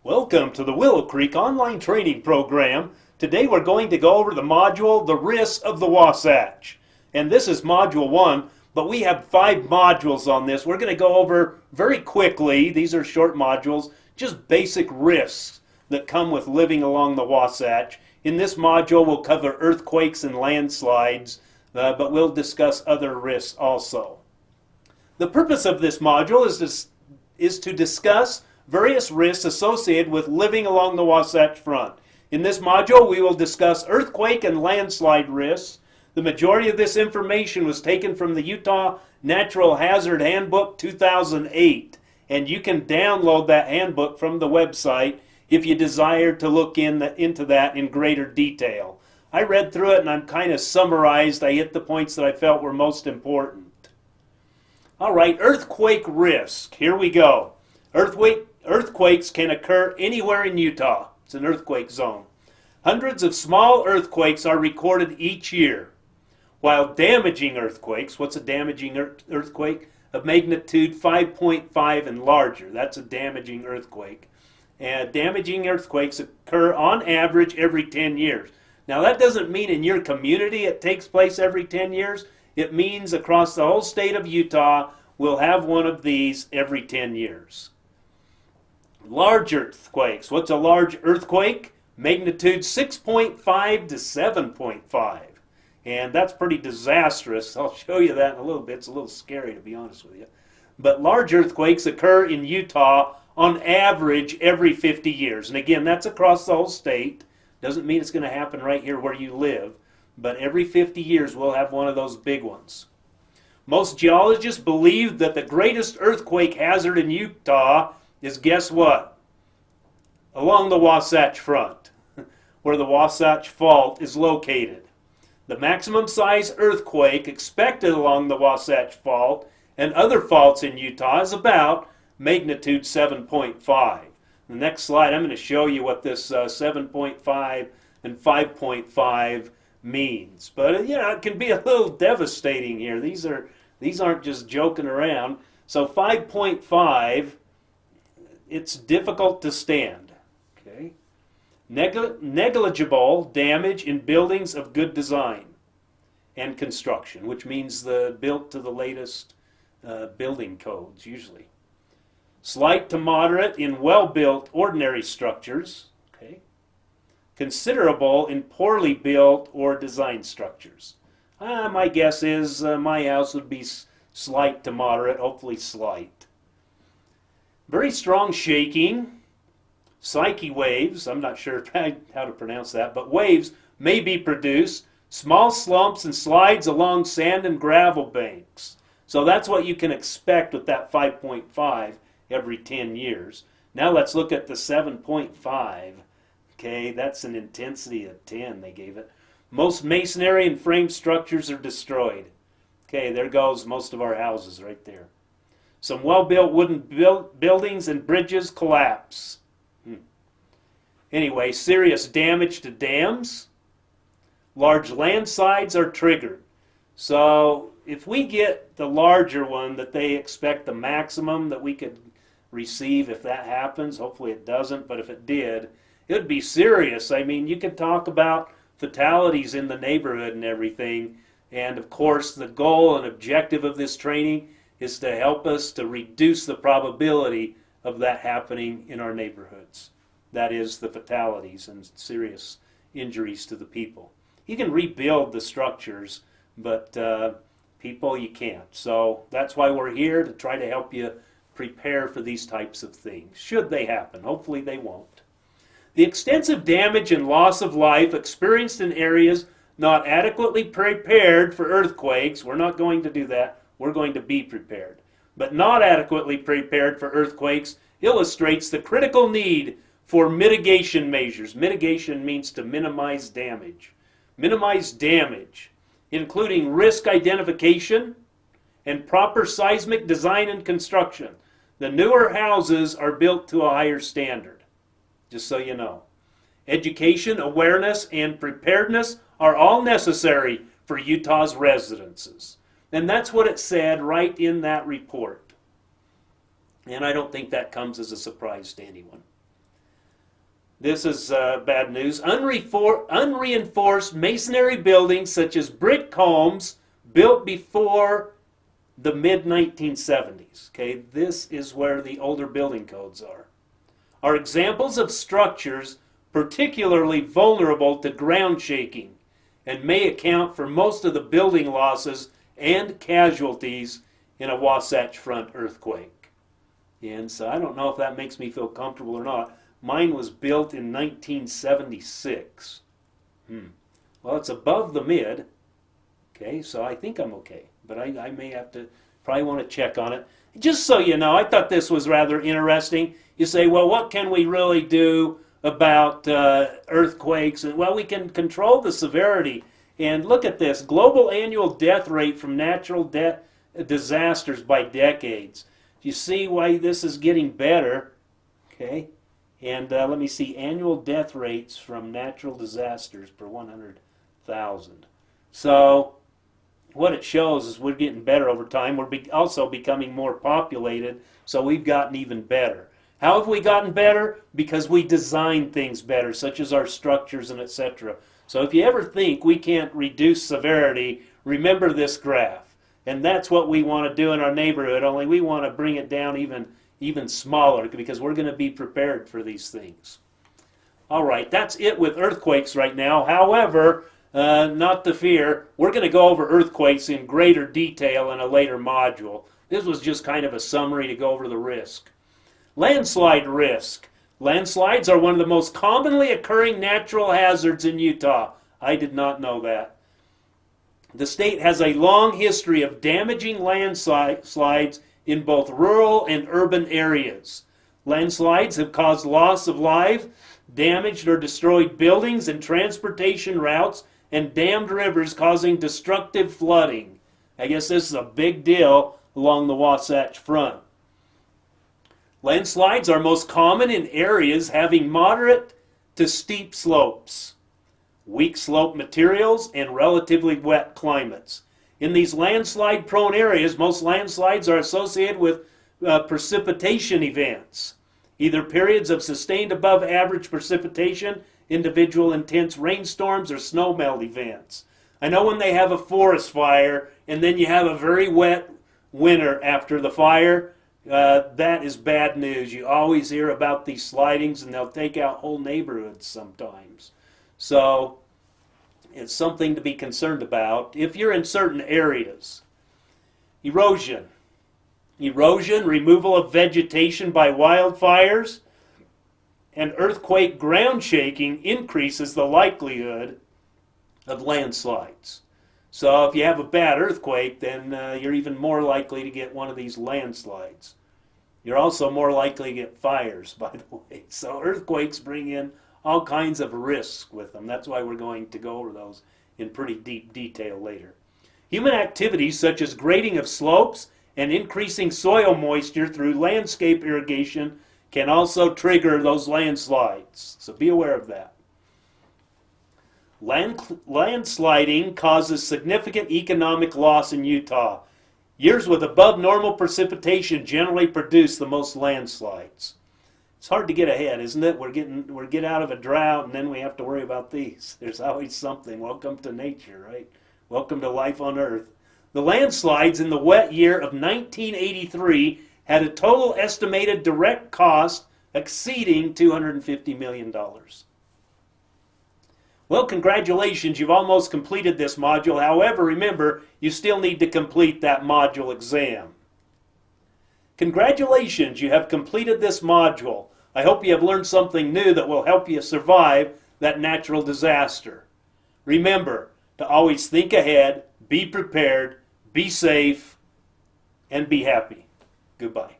Welcome to the Willow Creek online training program. Today we're going to go over the module, The Risks of the Wasatch. And this is module 1, but we have 5 modules on this. We're going to go over very quickly, these are short modules, just basic risks that come with living along the Wasatch. In this module we'll cover earthquakes and landslides, but we'll discuss other risks also. The purpose of this module is to discuss various risks associated with living along the Wasatch Front. In this module, we will discuss earthquake and landslide risks. The majority of this information was taken from the Utah Natural Hazard Handbook 2008, and you can download that handbook from the website if you desire to look into that in greater detail. I read through it and I'm kind of summarized. I hit the points that I felt were most important. All right, earthquake risk. Here we go. Earthquakes can occur anywhere in Utah. It's an earthquake zone. Hundreds of small earthquakes are recorded each year, while damaging earthquakes, what's a damaging earthquake? Of magnitude 5.5 and larger. That's a damaging earthquake. And damaging earthquakes occur on average every 10 years. Now that doesn't mean in your community it takes place every 10 years. It means across the whole state of Utah we'll have one of these every 10 years. Large earthquakes. What's a large earthquake? Magnitude 6.5 to 7.5. And that's pretty disastrous. I'll show you that in a little bit. It's a little scary, to be honest with you. But large earthquakes occur in Utah on average every 50 years. And again, that's across the whole state. Doesn't mean it's going to happen right here where you live. But every 50 years we'll have one of those big ones. Most geologists believe that the greatest earthquake hazard in Utah is, guess what? Along the Wasatch Front, where the Wasatch Fault is located. The maximum size earthquake expected along the Wasatch Fault and other faults in Utah is about magnitude 7.5. The next slide I'm going to show you what this 7.5 and 5.5 means. But it can be a little devastating here. These aren't just joking around. So 5.5, it's difficult to stand. Okay. Negligible damage in buildings of good design and construction, which means built to the latest building codes usually. Slight to moderate in well-built ordinary structures. Okay. Considerable in poorly built or designed structures. My guess is my house would be slight to moderate, hopefully slight. Very strong shaking, psyche waves, I'm not sure how to pronounce that, but waves may be produced, small slumps and slides along sand and gravel banks. So that's what you can expect with that 5.5 every 10 years. Now let's look at the 7.5. Okay, that's an intensity of 10 they gave it. Most masonry and frame structures are destroyed. Okay, there goes most of our houses right there. Some well-built wooden buildings and bridges collapse. Anyway, serious damage to dams. Large landslides are triggered. So if we get the larger one that they expect, the maximum that we could receive if that happens, hopefully it doesn't, but if it did, it would be serious. I mean, you can talk about fatalities in the neighborhood and everything. And of course, the goal and objective of this training is to help us to reduce the probability of that happening in our neighborhoods. That is, the fatalities and serious injuries to the people. You can rebuild the structures, but people you can't. So that's why we're here, to try to help you prepare for these types of things, should they happen. Hopefully they won't. The extensive damage and loss of life experienced in areas not adequately prepared for earthquakes, we're not going to do that, we're going to be prepared, but not adequately prepared for earthquakes illustrates the critical need for mitigation measures. Mitigation means to minimize damage. Minimize damage, including risk identification and proper seismic design and construction. The newer houses are built to a higher standard, just so you know. Education, awareness, and preparedness are all necessary for Utah's residences. And that's what it said right in that report. And I don't think that comes as a surprise to anyone. This is bad news. Unreinforced masonry buildings such as brick homes built before the mid-1970s. Okay, this is where the older building codes are examples of structures particularly vulnerable to ground shaking and may account for most of the building losses and casualties in a Wasatch Front earthquake. And so I don't know if that makes me feel comfortable or not. Mine was built in 1976. Well, it's above the mid. Okay, so I think I'm okay. But I may have to, probably want to check on it. Just so you know, I thought this was rather interesting. You say, well, what can we really do about earthquakes? And well, we can control the severity. And look at this, global annual death rate from natural disasters by decades. You see why this is getting better, okay? And let me see, annual death rates from natural disasters per 100,000. So what it shows is we're getting better over time. We're also becoming more populated, so we've gotten even better. How have we gotten better? Because we design things better, such as our structures and etc. So if you ever think we can't reduce severity, remember this graph. And that's what we want to do in our neighborhood, only we want to bring it down even smaller because we're going to be prepared for these things. All right, that's it with earthquakes right now. However, not to fear, we're going to go over earthquakes in greater detail in a later module. This was just kind of a summary to go over the risk. Landslide risk. Landslides are one of the most commonly occurring natural hazards in Utah. I did not know that. The state has a long history of damaging landslides in both rural and urban areas. Landslides have caused loss of life, damaged or destroyed buildings and transportation routes, and dammed rivers causing destructive flooding. I guess this is a big deal along the Wasatch Front. Landslides are most common in areas having moderate to steep slopes, weak slope materials, and relatively wet climates. In these landslide-prone areas, most landslides are associated with precipitation events, either periods of sustained above average precipitation, individual intense rainstorms, or snowmelt events. I know when they have a forest fire and then you have a very wet winter after the fire, that is bad news. You always hear about these slidings and they'll take out whole neighborhoods sometimes. So it's something to be concerned about if you're in certain areas. Erosion. Erosion, removal of vegetation by wildfires, and earthquake ground shaking increases the likelihood of landslides. So if you have a bad earthquake, then you're even more likely to get one of these landslides. You're also more likely to get fires, by the way. So earthquakes bring in all kinds of risks with them. That's why we're going to go over those in pretty deep detail later. Human activities such as grading of slopes and increasing soil moisture through landscape irrigation can also trigger those landslides. So be aware of that. Landsliding causes significant economic loss in Utah. Years with above normal precipitation generally produce the most landslides. It's hard to get ahead, isn't it? We're get out of a drought and then we have to worry about these. There's always something. Welcome to nature, right? Welcome to life on Earth. The landslides in the wet year of 1983 had a total estimated direct cost exceeding $250 million. Well, congratulations, you've almost completed this module. However, remember, you still need to complete that module exam. Congratulations, you have completed this module. I hope you have learned something new that will help you survive that natural disaster. Remember to always think ahead, be prepared, be safe, and be happy. Goodbye.